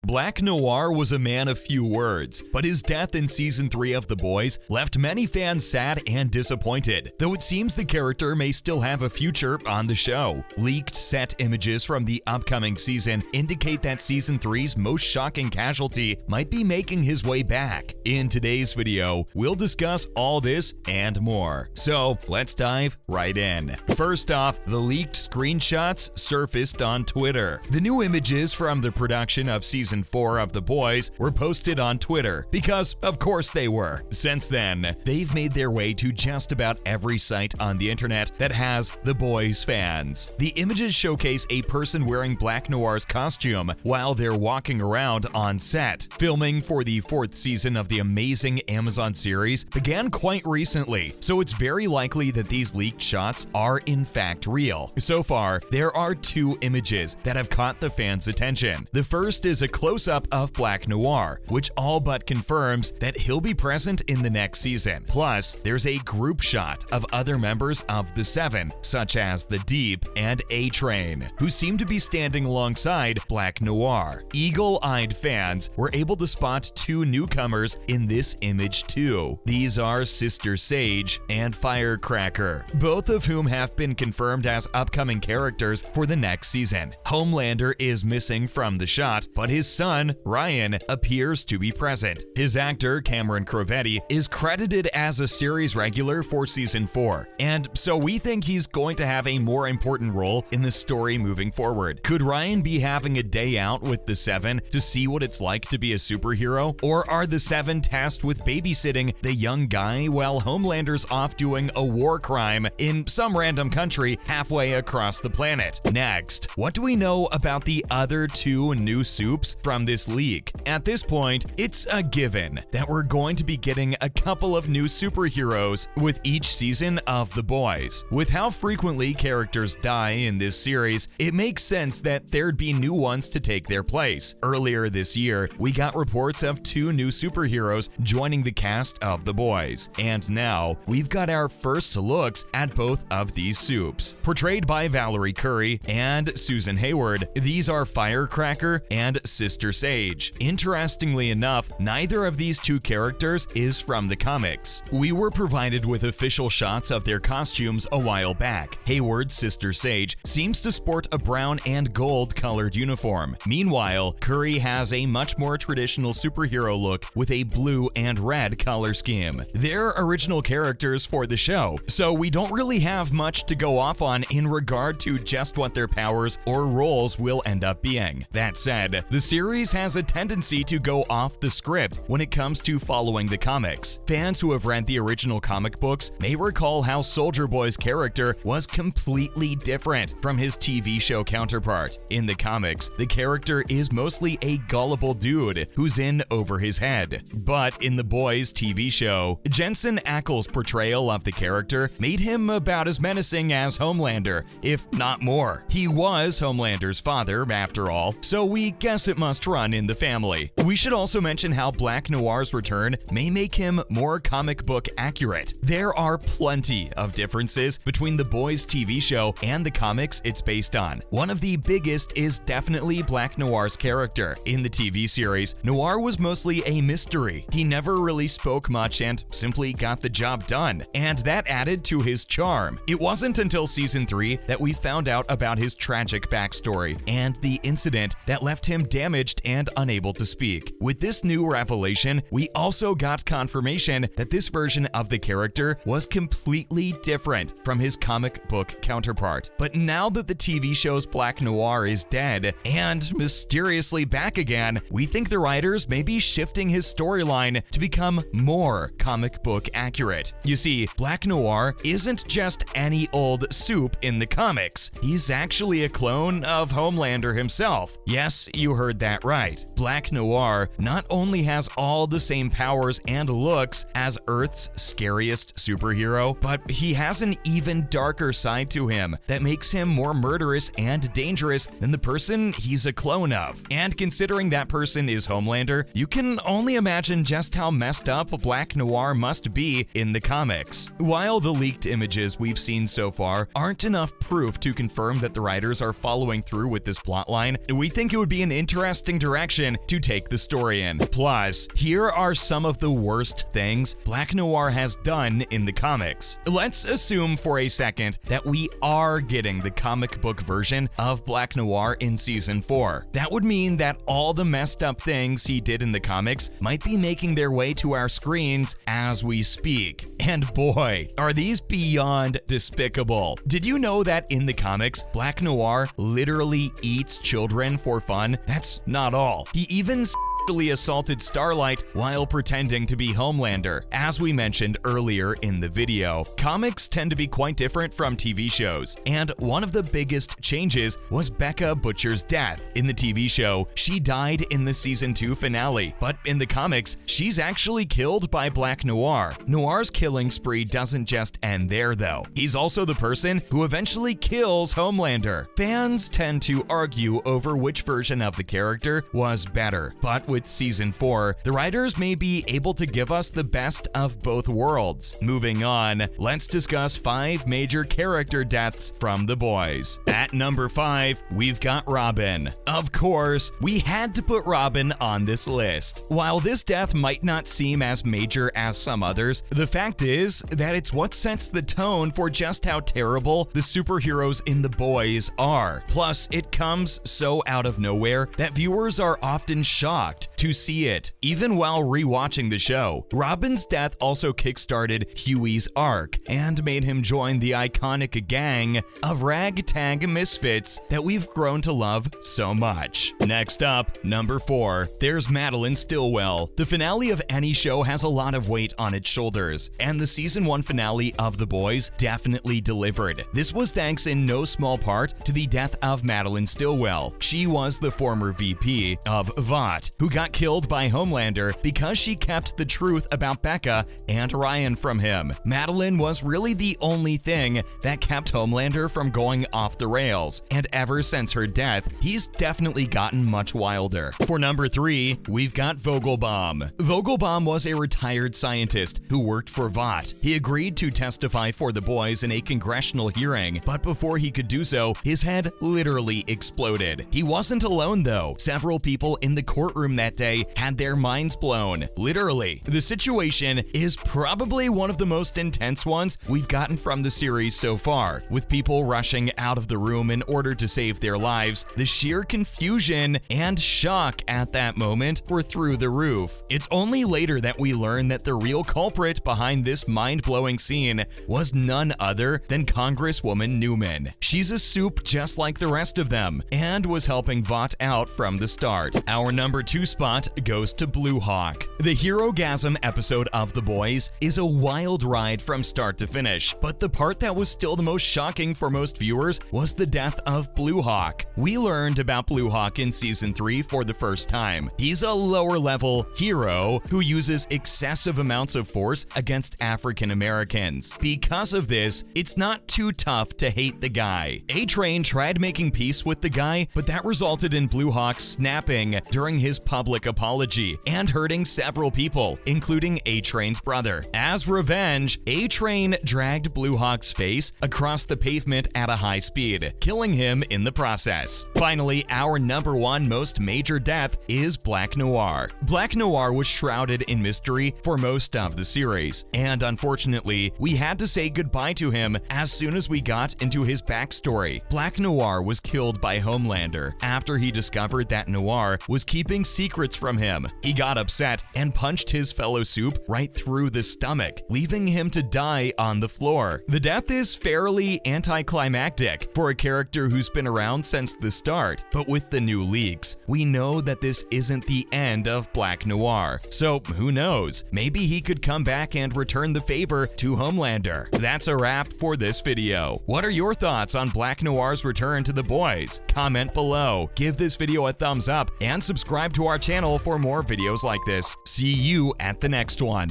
Black Noir was a man of few words, but his death in Season 3 of The Boys left many fans sad and disappointed, though it seems the character may still have a future on the show. Leaked set images from the upcoming season indicate that Season 3's most shocking casualty might be making his way back. In today's video, we'll discuss all this and more. So let's dive right in. First off, the leaked screenshots surfaced on Twitter. The new images from the production of Season 4 of The Boys were posted on Twitter, because of course they were. Since then, they've made their way to just about every site on the internet that has The Boys fans. The images showcase a person wearing Black Noir's costume while they're walking around on set. Filming for the 4th season of the amazing Amazon series began quite recently, so it's very likely that these leaked shots are in fact real. So far, there are 2 images that have caught the fans' attention. The first is a close-up of Black Noir, which all but confirms that he'll be present in the next season. Plus, there's a group shot of other members of the Seven, such as the Deep and A-Train, who seem to be standing alongside Black Noir. Eagle-eyed fans were able to spot 2 newcomers in this image too. These are Sister Sage and Firecracker, both of whom have been confirmed as upcoming characters for the next season. Homelander is missing from the shot, but his son, Ryan, appears to be present. His actor, Cameron Crovetti, is credited as a series regular for Season 4, and so we think he's going to have a more important role in the story moving forward. Could Ryan be having a day out with the Seven to see what it's like to be a superhero? Or are the Seven tasked with babysitting the young guy while Homelander's off doing a war crime in some random country halfway across the planet? Next, what do we know about the other 2 new supes from this leak? At this point, it's a given that we're going to be getting a couple of new superheroes with each season of The Boys. With how frequently characters die in this series, it makes sense that there'd be new ones to take their place. Earlier this year, we got reports of 2 new superheroes joining the cast of The Boys, and now we've got our first looks at both of these supes. Portrayed by Valerie Curry and Susan Hayward, these are Firecracker and Sister Sage. Interestingly enough, neither of these 2 characters is from the comics. We were provided with official shots of their costumes a while back. Hayward's Sister Sage seems to sport a brown and gold colored uniform. Meanwhile, Curry has a much more traditional superhero look with a blue and red color scheme. They're original characters for the show, so we don't really have much to go off on in regard to just what their powers or roles will end up being. That said, the series has a tendency to go off the script when it comes to following the comics. Fans who have read the original comic books may recall how Soldier Boy's character was completely different from his TV show counterpart. In the comics, the character is mostly a gullible dude who's in over his head. But in The Boys TV show, Jensen Ackles' portrayal of the character made him about as menacing as Homelander, if not more. He was Homelander's father, after all, so we guess it must run in the family. We should also mention how Black Noir's return may make him more comic book accurate. There are plenty of differences between The Boys TV show and the comics it's based on. One of the biggest is definitely Black Noir's character. In the TV series, Noir was mostly a mystery. He never really spoke much and simply got the job done, and that added to his charm. It wasn't until Season 3 that we found out about his tragic backstory and the incident that left him damaged and unable to speak. With this new revelation, we also got confirmation that this version of the character was completely different from his comic book counterpart. But now that the TV show's Black Noir is dead and mysteriously back again, we think the writers may be shifting his storyline to become more comic book accurate. You see, Black Noir isn't just any old supe in the comics. He's actually a clone of Homelander himself. Yes, you heard that right. Black Noir not only has all the same powers and looks as Earth's scariest superhero, but he has an even darker side to him that makes him more murderous and dangerous than the person he's a clone of. And considering that person is Homelander, you can only imagine just how messed up Black Noir must be in the comics. While the leaked images we've seen so far aren't enough proof to confirm that the writers are following through with this plotline, we think it would be an interesting interesting direction to take the story in. Plus, here are some of the worst things Black Noir has done in the comics. Let's assume for a second that we are getting the comic book version of Black Noir in season 4. That would mean that all the messed up things he did in the comics might be making their way to our screens as we speak. And boy, are these beyond despicable. Did you know that in the comics, Black Noir literally eats children for fun? That's not all. He even sexually assaulted Starlight while pretending to be Homelander. As we mentioned earlier in the video, comics tend to be quite different from TV shows, and one of the biggest changes was Becca Butcher's death. In the TV show, she died in the season 2 finale, but in the comics, she's actually killed by Black Noir. Noir's killing spree doesn't just end there though. He's also the person who eventually kills Homelander. Fans tend to argue over which version of the character was better, but with season 4, the writers may be able to give us the best of both worlds. Moving on, let's discuss 5 major character deaths from The Boys. At number 5, we've got Robin. Of course, we had to put Robin on this list. While this death might not seem as major as some others, the fact is that it's what sets the tone for just how terrible the superheroes in The Boys are. Plus, it comes so out of nowhere that viewers are often shocked to see it. Even while rewatching the show, Robin's death also kickstarted Huey's arc and made him join the iconic gang of ragtag misfits that we've grown to love so much. Next up, number 4, there's Madeline Stillwell. The finale of any show has a lot of weight on its shoulders, and the season 1 finale of The Boys definitely delivered. This was thanks in no small part to the death of Madeline Stillwell. She was the former VP of Vought, who got killed by Homelander because she kept the truth about Becca and Ryan from him. Madeline was really the only thing that kept Homelander from going off the rails, and ever since her death, he's definitely gotten much wilder. For number 3, we've got Vogelbaum. Vogelbaum was a retired scientist who worked for Vought. He agreed to testify for The Boys in a congressional hearing, but before he could do so, his head literally exploded. He wasn't alone though. Several people in the courtroom that day had their minds blown. Literally. The situation is probably one of the most intense ones we've gotten from the series so far, with people rushing out of the room in order to save their lives. The sheer confusion and shock at that moment were through the roof. It's only later that we learn that the real culprit behind this mind-blowing scene was none other than Congresswoman Newman. She's a supe just like the rest of them, and was helping Vought out from the start. Our number 2 spot goes to Blue Hawk. The Hero-gasm episode of The Boys is a wild ride from start to finish, but the part that was still the most shocking for most viewers was the death of Blue Hawk. We learned about Blue Hawk in season 3 for the first time. He's a lower-level hero who uses excessive amounts of force against African Americans. Because of this, it's not too tough to hate the guy. A-Train tried making peace with the guy, but that resulted in Blue Hawk snapping during his public apology and hurting several people, including A-Train's brother. As revenge, A-Train dragged Blue Hawk's face across the pavement at a high speed, killing him in the process. Finally, our number 1 most major death is Black Noir. Black Noir was shrouded in mystery for most of the series, and unfortunately, we had to say goodbye to him as soon as we got into his backstory. Black Noir was killed by Homelander after he discovered that Noir was keeping secrets from him. He got upset and punched his fellow supe right through the stomach, leaving him to die on the floor. The death is fairly anticlimactic for a character who's been around since the start, but with the new leaks, we know that this isn't the end of Black Noir. So who knows? Maybe he could come back and return the favor to Homelander. That's a wrap for this video. What are your thoughts on Black Noir's return to The Boys? Comment below, give this video a thumbs up, and subscribe to our channel for more videos like this. See you at the next one.